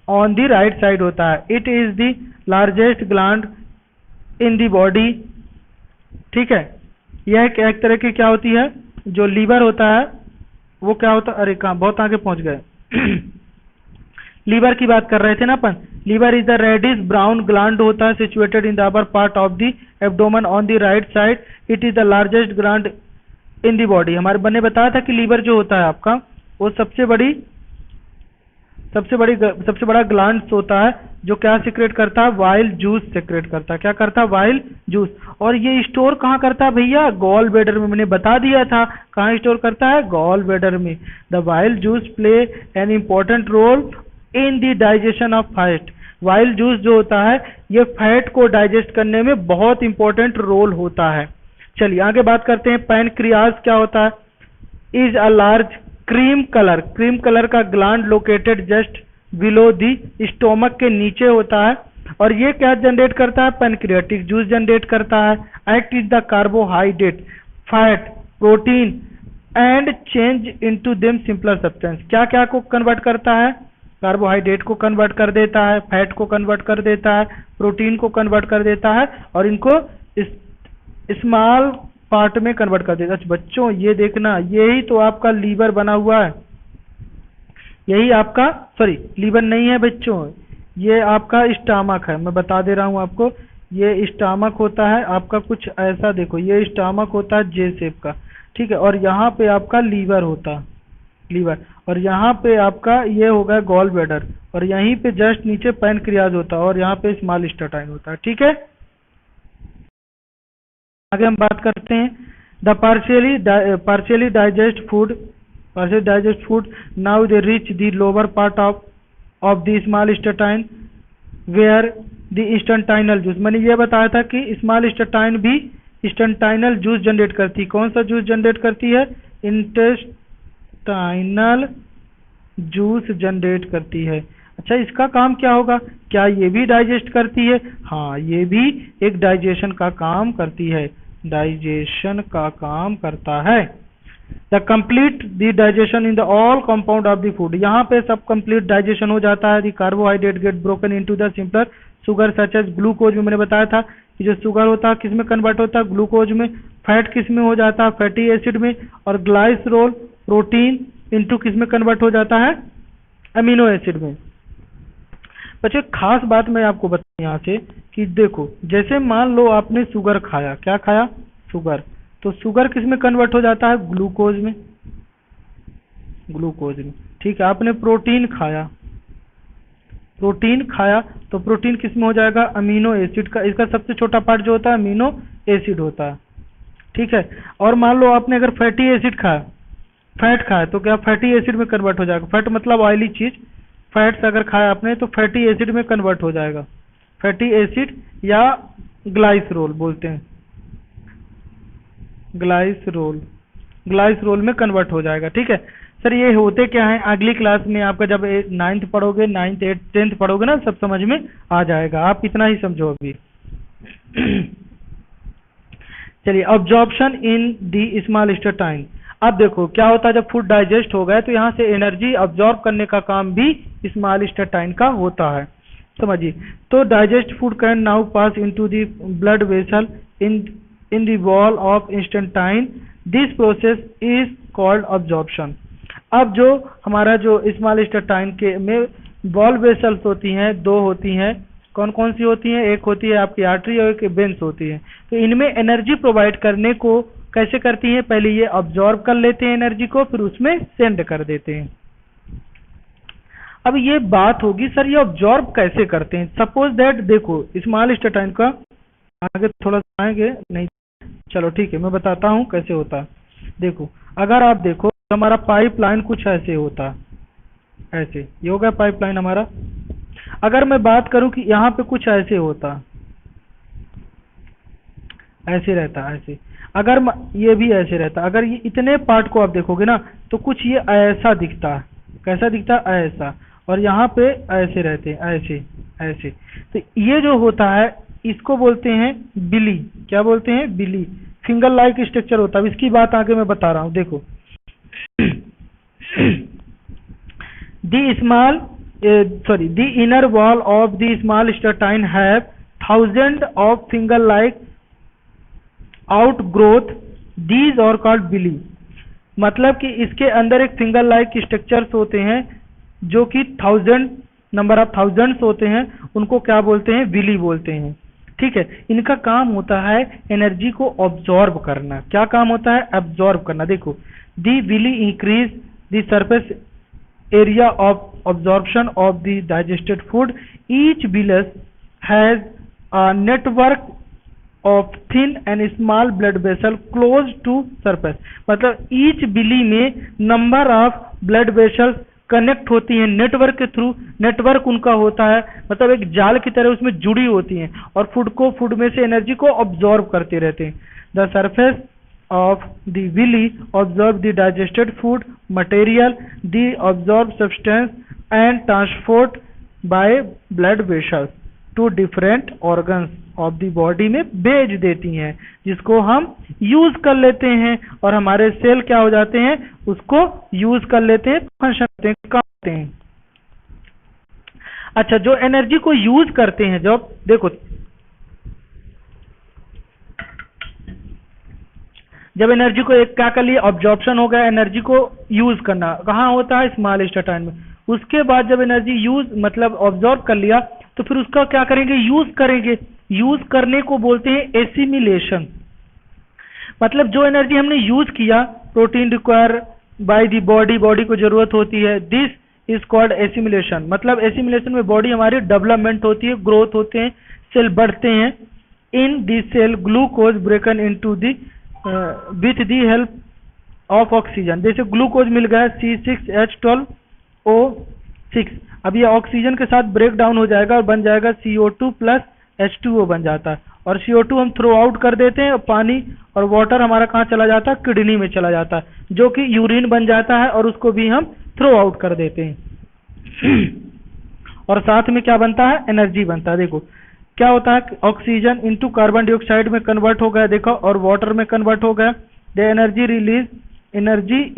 on the right side होता है। It is the largest gland in the body. ठीक है, यह एक तरह की क्या होती है? जो लीवर होता है वो क्या होता है? अरे कहाँ, बहुत आगे पहुंच गए। लीवर की बात कर रहे थे ना अपन। Liver is the reddish brown gland होता है situated in the upper part of the abdomen on the right side. It is the largest gland in the body. हमारे बने बताया था कि लीवर जो होता है आपका वो सबसे बड़ा ग्लैंड होता है जो क्या सिक्रेट करता है? वाइल जूस सिक्रेट करता है। क्या करता है? While juice. और ये स्टोर कहाँ करता है भैया? गॉल ब्लैडर में। मैंने बता दिया था कहाँ स्टोर करता है? गॉल ब्लैडर में। The bile juice play an important role in the digestion of fat. Bile juice जो होता है ये फैट को डाइजेस्ट करने में बहुत इंपॉर्टेंट रोल होता है। चलिए आगे बात करते हैं। पैनक्रियाज क्या होता है? Is a large cream colour का gland located just below the stomach के नीचे होता है। और ये क्या जनरेट करता है? पैनक्रियाटिक जूस जनरेट करता है। Act is the carbohydrate, fat, protein and change into them simpler substance. क्या क्या को कन्वर्ट करता है? कार्बोहाइड्रेट को कन्वर्ट कर देता है, फैट को कन्वर्ट कर देता है, प्रोटीन को कन्वर्ट कर देता है और इनको स्मॉल पार्ट में कन्वर्ट कर देता है। बच्चों ये देखना, यही तो आपका लीवर बना हुआ है। यही आपका, सॉरी लीवर नहीं है बच्चों, ये आपका स्टमक है। मैं बता दे रहा हूँ आपको, ये स्टमक होता है आपका कुछ ऐसा। देखो ये स्टमक होता है जे शेप का, ठीक है। और यहाँ पे आपका लीवर होता है, लीवर। और यहाँ पे आपका ये होगा गॉल ब्लैडर और यहीं पे जस्ट नीचे पैनक्रियाज होता है और यहाँ पे स्मॉल इंटेस्टाइन होता है, ठीक है। आगे हम बात करते हैं the partially digest food now they reach the lower part of the small intestine where the intestinal juice, मैंने ये बताया था कि स्मॉल इंस्टेंटाइन भी इंस्टेंटाइनल जूस जनरेट करती है। कौन सा जूस जनरेट करती है? इंटेस्टाइनल जूस जनरेट करती है। अच्छा, इसका काम क्या होगा? क्या ये भी डाइजेस्ट करती है? हाँ, ये भी एक डाइजेशन का काम करती है, डाइजेशन का काम करता है। The complete the digestion in the all compound of the food, यहाँ पे सब कंप्लीट डाइजेशन हो जाता है। The carbohydrate get broken into the simpler sugar such as glucose में मैंने बताया था कि जो शुगर होता है किस में कन्वर्ट होता है? ग्लूकोज में। फैट किस में हो जाता है? फैटी एसिड में। और ग्लाइसरोल प्रोटीन इनटू किस में कन्वर्ट हो जाता है? अमीनो एसिड में। बच्चों, एक खास बात मैं आपको बताऊं यहाँ से कि देखो, जैसे मान लो आपने शुगर खाया, क्या खाया? शुगर। तो शुगर किस में कन्वर्ट हो जाता है? ग्लूकोज में, ग्लूकोज में। ठीक है, आपने प्रोटीन खाया, प्रोटीन खाया तो प्रोटीन किस में हो जाएगा? अमीनो एसिड का, इसका सबसे छोटा पार्ट जो होता है अमीनो एसिड होता है। ठीक है, और मान लो आपने अगर फैटी एसिड खाया, फैट खाया, तो क्या फैटी एसिड में कन्वर्ट हो जाएगा? फैट मतलब ऑयली चीज, फैट्स अगर खाया आपने तो फैटी एसिड में कन्वर्ट हो जाएगा। फैटी एसिड या ग्लाइसरोल बोलते हैं, ग्लाइसरोल, ग्लाइसरोल में कन्वर्ट हो जाएगा। ठीक है सर, ये होते क्या है? अगली क्लास में आपका जब 9th पढ़ोगे, 9th 8th 10th पढ़ोगे ना, सब समझ में आ जाएगा। आप इतना ही समझो अभी। चलिए, absorption in the small intestine. अब देखो क्या होता है, जब फूड डाइजेस्ट हो गया तो यहाँ से एनर्जी अब्जॉर्ब करने का काम भी स्मॉल इंटेस्टाइन का होता है, समझिए। तो digest food can now pass into the blood vessel in the wall of intestine, this process is called absorption. अब जो हमारा जो स्मॉल इंटेस्टाइन के में वॉल वेसल्स होती हैं, दो होती हैं। कौन कौन सी होती हैं? एक होती है आपकी आर्टरी और एक वेन्स होती है। तो इनमें एनर्जी प्रोवाइड करने को कैसे करती हैं? पहले ये अब्जॉर्ब कर लेते हैं एनर्जी को, फिर उसमें सेंड कर देते हैं। अब ये बात होगी सर, ये अब्जॉर्ब कैसे करते हैं? सपोज दैट देखो, स्मॉल इंटेस्टाइन का आगे थोड़ा सा आएंगे, नहीं चलो ठीक है, मैं बताता हूँ कैसे होता है। देखो, अगर आप देखो हमारा पाइपलाइन कुछ ऐसे होता है, ऐसे ये होगा पाइपलाइन हमारा। अगर मैं बात करूं कि यहाँ पे कुछ ऐसे होता, ऐसे रहता, ऐसे। अगर ये भी ऐसे रहता, अगर ये इतने पार्ट को आप देखोगे ना तो कुछ ये ऐसा दिखता है। कैसा दिखता है? ऐसा। और यहाँ पे ऐसे रहते हैं, ऐसे ऐसे। तो ये जो होता है इसको बोलते हैं बिली। क्या बोलते हैं? बिली। फिंगर लाइक स्ट्रक्चर होता है। इसकी बात आगे मैं बता रहा हूँ, देखो। The inner wall of the small intestine have thousands of finger-like outgrowth. These are called villi. मतलब कि इसके अंदर एक फिंगर लाइक स्ट्रक्चर्स होते हैं जो कि नंबर ऑफ थाउजेंड्स होते हैं, उनको क्या बोलते हैं? विली बोलते हैं। ठीक है, इनका काम होता है एनर्जी को ऑब्जॉर्ब करना। क्या काम होता है? ऑब्जॉर्ब करना। देखो, the villi increase the surface area of absorption of the digested food. Each villus has a network of thin and small blood vessel close to surface. मतलब each बिली में number of blood vessels connect होती हैं network के through. Network उनका होता है मतलब एक जाल की तरह उसमें जुड़ी होती हैं और फूड में से एनर्जी को ऑब्जॉर्ब करते रहते हैं। The surface of the villi absorb the digested food material, the absorbed substance and transport by blood vessels to different organs of the body में भेज देती हैं, जिसको हम यूज कर लेते हैं और हमारे सेल क्या हो जाते हैं? उसको यूज कर लेते हैं, फंक्शन करते हैं। अच्छा, जो एनर्जी को यूज करते हैं, जब देखो जब एनर्जी को एक क्या कर लिया? ऑब्जॉर्प्शन हो गया, एनर्जी को यूज करना कहाँ होता है? स्मॉल इंटेस्टाइन में। उसके बाद जब एनर्जी यूज मतलब ऑब्जॉर्ब कर लिया तो फिर उसका क्या करेंगे? यूज करेंगे। यूज करने को बोलते हैं एसिमिलेशन। मतलब जो एनर्जी हमने यूज किया, protein require by the body, body को जरूरत होती है, दिस इज कॉल्ड एसिमिलेशन। मतलब एसिमिलेशन में बॉडी हमारी डेवलपमेंट होती है, ग्रोथ होते हैं, सेल बढ़ते हैं। In this cell glucose broken into the with the help of oxygen. जैसे ग्लूकोज मिल गया C6H12O6, अब ये ऑक्सीजन के साथ ब्रेक डाउन हो जाएगा और बन जाएगा CO2 प्लस H2O बन जाता है, और CO2 हम थ्रो आउट कर देते हैं और पानी और वाटर हमारा कहाँ चला जाता है, किडनी में चला जाता है, जो कि यूरिन बन जाता है और उसको भी हम थ्रो आउट कर देते हैं। और साथ में क्या बनता है, एनर्जी बनता है। देखो क्या होता है, ऑक्सीजन इनटू कार्बन डाइऑक्साइड में कन्वर्ट हो गया, देखो, और वाटर में कन्वर्ट हो गया। The energy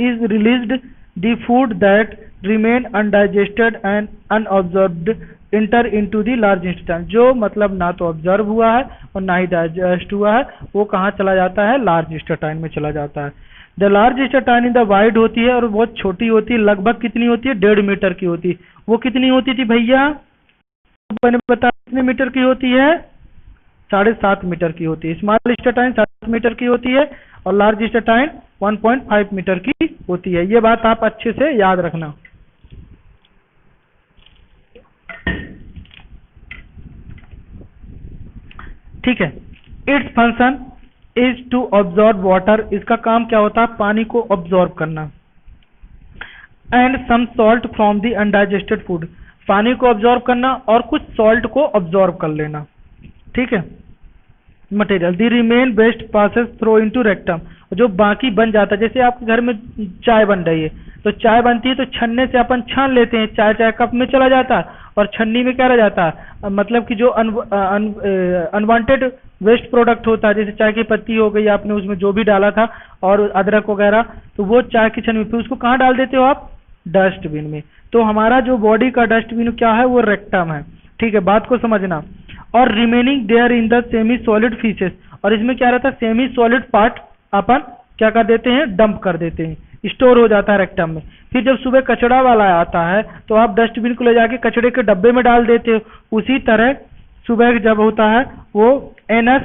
is released, the food that remain undigested and unabsorbed enter into the large intestine, जो मतलब ना तो ऑब्जर्व हुआ है और ना ही डाइजेस्ट हुआ है, वो कहाँ चला जाता है, लार्ज इंटेस्टाइन में चला जाता है। The large intestine in the wide होती है और बहुत छोटी होती है, लगभग कितनी होती है, 1.5 मीटर की होती है। वो कितनी होती थी भैया, मैंने बताया कितने मीटर की होती है, 7.5 मीटर की होती है। स्मॉल इंटेस्टाइन 7 मीटर की होती है और लार्ज इंटेस्टाइन 1.5 मीटर की होती है। ये बात आप अच्छे से याद रखना। ठीक है। Its function is to absorb water, इसका काम क्या होता है, पानी को ऑब्जॉर्ब करना, and some salt from the undigested food, पानी को ऑब्जॉर्ब करना और कुछ सॉल्ट को ऑब्जॉर्ब कर लेना। ठीक है। Material the remain waste passes through into rectum, जो बाकी बन जाता है, जैसे आपके घर में चाय बन रही है तो चाय बनती है तो छन्ने से अपन छान लेते हैं, चाय चाय कप में चला जाता है और छन्नी में क्या रह जाता है, मतलब कि जो अनवांटेड वेस्ट प्रोडक्ट होता है, जैसे चाय की पत्ती हो गई, आपने उसमें जो भी डाला था और अदरक वगैरह, तो वो चाय की छन्नी में, फिर उसको कहाँ डाल देते हो आप, डस्टबिन में। तो हमारा जो बॉडी का डस्टबिन क्या है, वो रेक्टम है। ठीक है, बात को समझना। और remaining there in the semi solid faeces, और इसमें क्या रहता है, सेमी सॉलिड पार्ट अपन क्या कर देते हैं, डंप कर देते हैं, स्टोर हो जाता है रेक्टम में। फिर जब सुबह कचड़ा वाला आता है तो आप डस्टबिन को ले जाके कचड़े के डब्बे में डाल देते हो। उसी तरह सुबह जब होता है वो एनस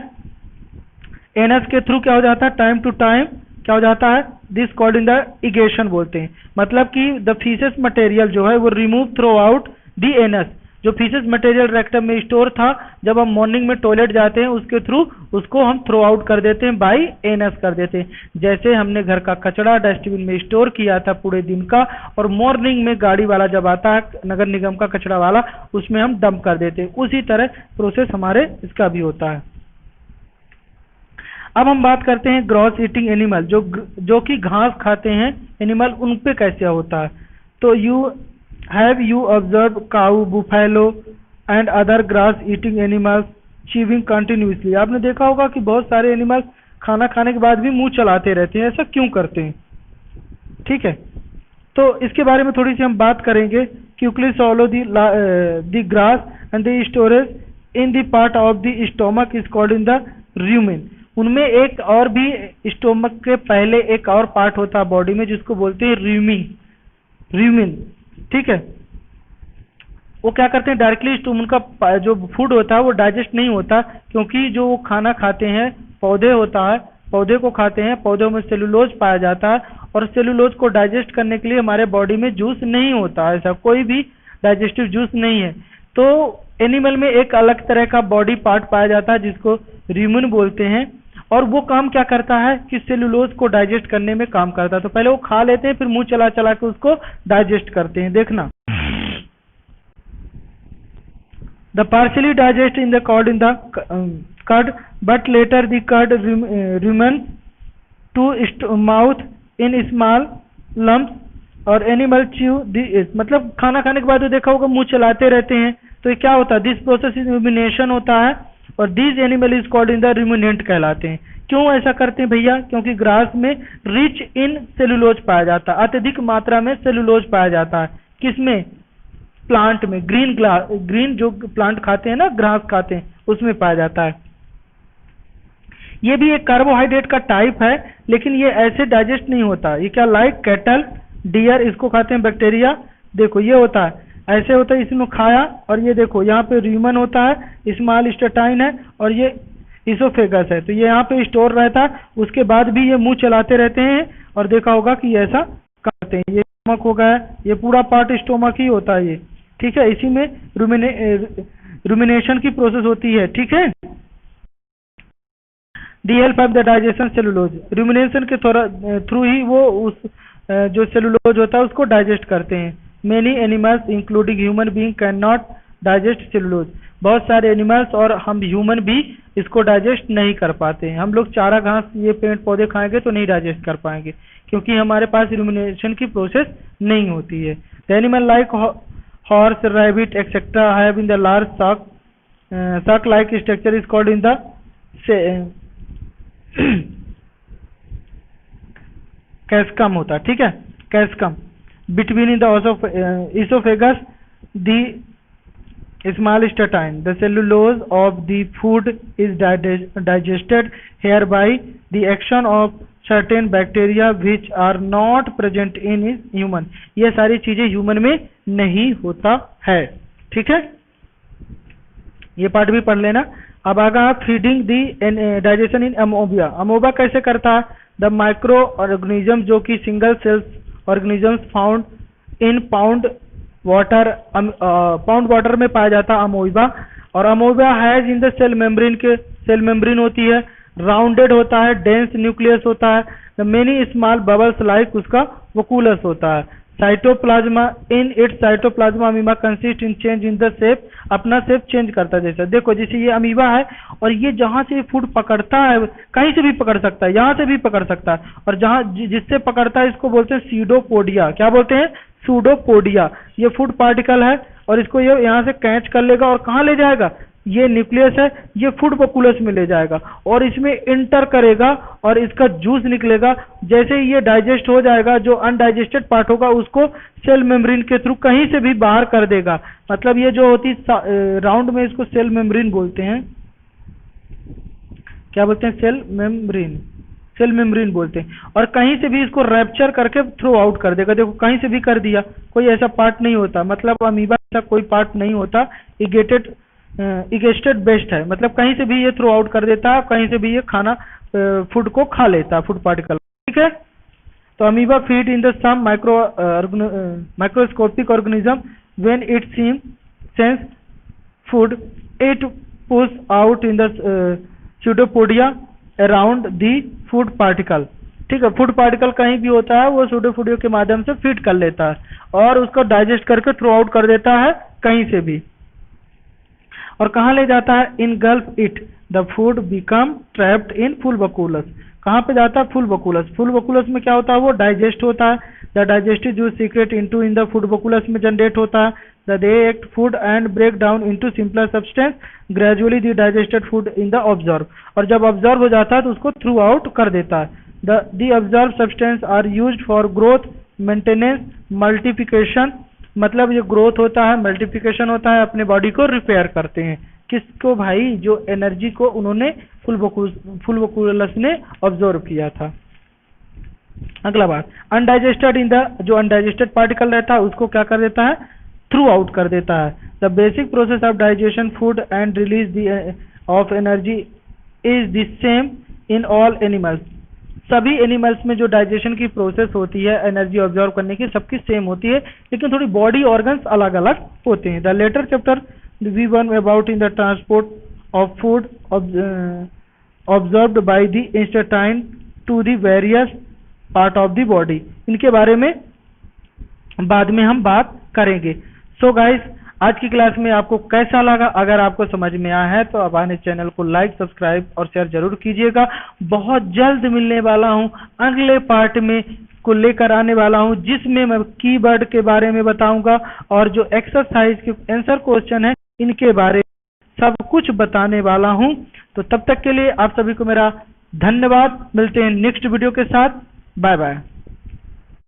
के थ्रू क्या हो जाता है, टाइम टू टाइम क्या हो जाता है, दिस कॉल्ड इन द इगेशन बोलते हैं, मतलब कि द फीसेस मटेरियल जो है वो remove through out the anus, जो फीसेस मटेरियल रेक्टम में स्टोर था, जब हम मॉर्निंग में टॉयलेट जाते हैं उसके थ्रू उसको हम थ्रो आउट कर देते हैं, बाई एनस कर देते हैं। जैसे हमने घर का कचड़ा डस्टबिन में स्टोर किया था पूरे दिन का, और मॉर्निंग में गाड़ी वाला जब आता है, नगर निगम का कचड़ा वाला, उसमें हम डंप कर देते हैं। उसी तरह प्रोसेस हमारे इसका भी होता है। अब हम बात करते हैं ग्रॉस ईटिंग एनिमल, जो कि घास खाते हैं एनिमल, उन पे कैसे होता है। तो Have you observed cow, buffalo and other grass eating animals chewing continuously? आपने देखा होगा कि बहुत सारे एनिमल खाना खाने के बाद भी मुंह चलाते रहते हैं, ऐसा क्यों करते हैं। ठीक है, तो इसके बारे में थोड़ी सी हम बात करेंगे। Quickly swallow the grass and the storage in the part of the stomach is called in the rumen. उनमें एक और भी स्टोमक के पहले एक और पार्ट होता है बॉडी में, जिसको बोलते हैं रूमिन। ठीक है, वो क्या करते हैं, डायरेक्टली उनका जो फूड होता है वो डाइजेस्ट नहीं होता, क्योंकि जो वो खाना खाते हैं पौधे होता है, पौधे को खाते हैं, पौधों में सेलुलोज पाया जाता है, और सेलुलोज को डाइजेस्ट करने के लिए हमारे बॉडी में जूस नहीं होता, ऐसा कोई भी डाइजेस्टिव जूस नहीं है। तो एनिमल में एक अलग तरह का बॉडी पार्ट पाया जाता है जिसको रूमेन बोलते हैं, और वो काम क्या करता है कि सेलुलोज को डाइजेस्ट करने में काम करता है। तो पहले वो खा लेते हैं, फिर मुंह चला चला के उसको डाइजेस्ट करते हैं। देखना, the partially digest in the cord in the curd, but later the curd remain to mouth in small lumps, और एनिमल च्यू द, मतलब खाना खाने के बाद तो देखा होगा मुंह चलाते रहते हैं। तो ये क्या होता है, दिस प्रोसेस इज रुमिनेशन होता है, और this animal is called in the ruminant कहलाते हैं। क्यों ऐसा करते हैं भैया, क्योंकि ग्रास में रिच इन सेलुलोज पाया जाता है, अत्यधिक मात्रा में सेलुलोज पाया जाता है। किसमें, प्लांट में, ग्रीन जो प्लांट खाते हैं ना, घास खाते हैं, उसमें पाया जाता है। ये भी एक कार्बोहाइड्रेट का टाइप है, लेकिन ये ऐसे डाइजेस्ट नहीं होता। ये क्या, लाइक कैटल, डियर, इसको खाते हैं बैक्टीरिया। देखो ये होता है, ऐसे होता है, इसमें खाया, और ये देखो यहाँ पे रूमेन होता है, स्मॉल इंटेस्टाइन है, और ये इसोफेगस है, तो ये यहाँ पे स्टोर रहता है। उसके बाद भी ये मुंह चलाते रहते हैं, और देखा होगा कि ऐसा करते हैं। ये स्टोमक हो गया, ये पूरा पार्ट स्टोमक ही होता है ये। ठीक है, इसी में रुमिनेशन की प्रोसेस होती है। ठीक है, the help of the digestion cellulose, rumination के थ्रू ही वो उस जो सेलुलोज होता है उसको डाइजेस्ट करते हैं। Many animals including human being cannot digest cellulose. बहुत सारे एनिमल्स और हम ह्यूमन भी इसको डाइजेस्ट नहीं कर पाते हैं। हम लोग चारा घास ये पेड़ पौधे खाएंगे तो नहीं डाइजेस्ट कर पाएंगे, क्योंकि हमारे पास इल्यूमिनेशन की प्रोसेस नहीं होती है। The animal like horse, rabbit etcetera have in the large sac like structure is called in the caecum होता है, ठीक है, caecum. Between in the oesophagus the small intestine, the cellulose of the food is digested here by the action of certain bacteria which are not present in human. ये सारी चीजें human में नहीं होता है, ठीक है, ये पार्ट भी पढ़ लेना। अब आगे फीडिंग दी डाइजेशन इन अमोबिया। अमोबा कैसे करता है? द माइक्रो ऑर्गेनिज्म जो कि single cells organisms found in pond water में पाया जाता है अमोइबा। और amoeba has in the cell membrane के सेल मेम्ब्रेन होती है, राउंडेड होता है, डेंस न्यूक्लियस होता है, the many small bubbles like उसका वोकुलस होता है। Cytoplasm in its cytoplasm amoeba consist in change in the shape, अपना शेप चेंज करता है। जैसे देखो, जैसे ये अमीबा है और ये जहां से फूड पकड़ता है कहीं से भी पकड़ सकता है, यहाँ से भी पकड़ सकता है, और जहां जिससे पकड़ता है इसको बोलते हैं सीडोपोडिया। क्या बोलते हैं? सूडोपोडिया। ये फूड पार्टिकल है और इसको ये यहाँ से कैच कर लेगा और कहाँ ले जाएगा? ये न्यूक्लियस है, ये फूड वोकुलस में ले जाएगा और इसमें इंटर करेगा और इसका जूस निकलेगा। जैसे ही ये डाइजेस्ट हो जाएगा, जो अनडाइजेस्टेड पार्ट होगा उसको सेल मेम्ब्रेन के थ्रू कहीं से भी बाहर कर देगा। मतलब ये जो होती राउंड में इसको सेल मेम्ब्रेन बोलते हैं। क्या बोलते हैं? सेल मेम्ब्रेन, सेल मेम्ब्रेन बोलते हैं। और कहीं से भी इसको रैप्चर करके थ्रो आउट कर देगा। देखो, कहीं से भी कर दिया, कोई ऐसा पार्ट नहीं होता, मतलब अमीबा ऐसा कोई पार्ट नहीं होता, इगेस्टेड बेस्ट है, मतलब कहीं से भी ये थ्रो आउट कर देता है, कहीं से भी ये खाना फूड को खा लेता है, फूड पार्टिकल, ठीक है। तो amoeba feed in the some microscopic organism when it sense food it push out in the pseudopodia around the food particle, ठीक है। फूड पार्टिकल कहीं भी होता है वो सूडोपोडिया के माध्यम से फीड कर लेता है और उसको डाइजेस्ट करके थ्रो आउट कर देता है कहीं से भी। और कहाँ ले जाता है? Engulf it the food become trapped in full vacuoles. कहाँ पे जाता है? फुल वोकुलस। फुल वोकुलस में क्या होता है? वो डाइजेस्ट होता है। The digestive juice secrete into in the food vacuoles में जनरेट होता है। The they act food and break down into simpler substance gradually the digested food in the absorb. और जब ऑब्जर्व हो जाता है तो उसको थ्रू आउट कर देता है। The observe substance are used for growth, maintenance, multiplication. मतलब ये ग्रोथ होता है, मल्टीप्लिकेशन होता है, अपने बॉडी को रिपेयर करते हैं। किसको भाई? जो एनर्जी को उन्होंने फुल वोकुलस ने ऑब्जर्व किया था। अगला बात, अनडाइजेस्टेड इन द जो अनडाइजेस्टेड पार्टिकल रहता है उसको क्या कर देता है? थ्रू आउट कर देता है। The basic process of digestion food and release of energy is the same in all animals. सभी एनिमल्स में जो डाइजेशन की प्रोसेस होती है एनर्जी ऑब्जर्व करने की, सबकी सेम होती है, लेकिन थोड़ी बॉडी ऑर्गन्स अलग अलग होते हैं। The later chapter we one about in the transport of food observed by the intestine to the various part of the body, इनके बारे में बाद में हम बात करेंगे। सो गाइस, आज की क्लास में आपको कैसा लगा? अगर आपको समझ में आया है तो अपने चैनल को लाइक, सब्सक्राइब और शेयर जरूर कीजिएगा। बहुत जल्द मिलने वाला हूं अगले पार्ट में को लेकर आने वाला हूं, जिसमें मैं कीवर्ड के बारे में बताऊंगा और जो एक्सरसाइज के आंसर क्वेश्चन है इनके बारे में सब कुछ बताने वाला हूं। तो तब तक के लिए आप सभी को मेरा धन्यवाद। मिलते हैं नेक्स्ट वीडियो के साथ। Bye bye.